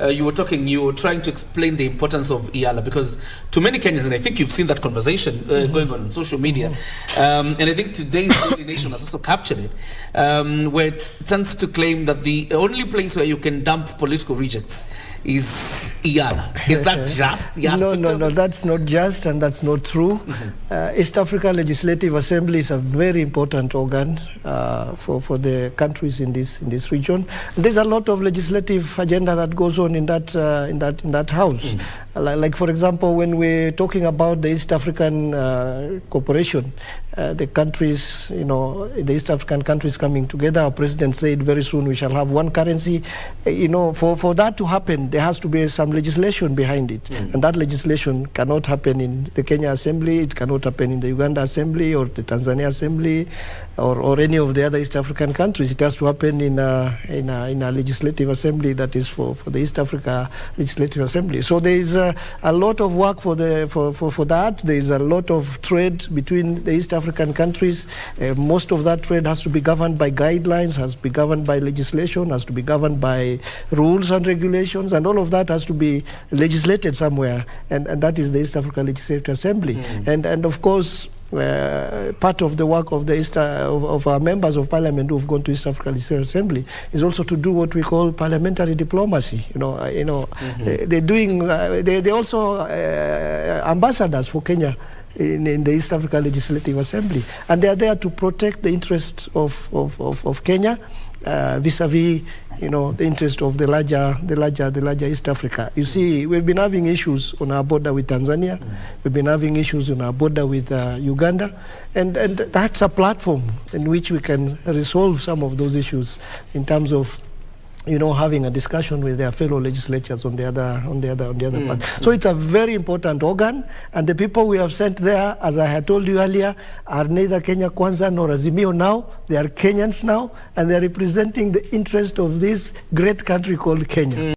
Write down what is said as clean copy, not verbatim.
you were trying to explain the importance of IALA, because to many Kenyans, and I think you've seen that conversation going on social media, and I think today's Daily Nation has also captured it, where it tends to claim that the only place where you can dump political rejects is IALA. Is that just the aspect? No, that's not just, and that's not true. East Africa Legislative Assembly is a very important organ for the countries in this region. There's a lot of legislative agenda that goes on in that house. Like for example, when we're talking about the East African Cooperation, the countries, the East African countries coming together, our president said very soon we shall have one currency. For that to happen, there has to be some legislation behind it. And that legislation cannot happen in the Kenya Assembly, it cannot happen in the Uganda Assembly or the Tanzania Assembly or any of the other East African countries. It has to happen in a legislative assembly that is for the East Africa Legislative Assembly. So there is a lot of work for that. There is a lot of trade between the East African countries. Most of that trade has to be governed by guidelines, has to be governed by legislation, has to be governed by rules and regulations, and all of that has to be legislated somewhere, and that is the East Africa Legislative Assembly. And of course, part of the work of of our members of parliament who have gone to East Africa Legislative Assembly is also to do what we call parliamentary diplomacy. They're doing. They're also ambassadors for Kenya in the East Africa Legislative Assembly, and they are there to protect the interests of Kenya vis-a-vis the interest of the larger East Africa. You see, we've been having issues on our border with Tanzania. We've been having issues on our border with Uganda, and that's a platform in which we can resolve some of those issues in terms of having a discussion with their fellow legislatures on the other part. So it's a very important organ, and the people we have sent there, as I had told you earlier, are neither Kenya Kwanza nor Azimio now. They are Kenyans now, and they are representing the interest of this great country called Kenya.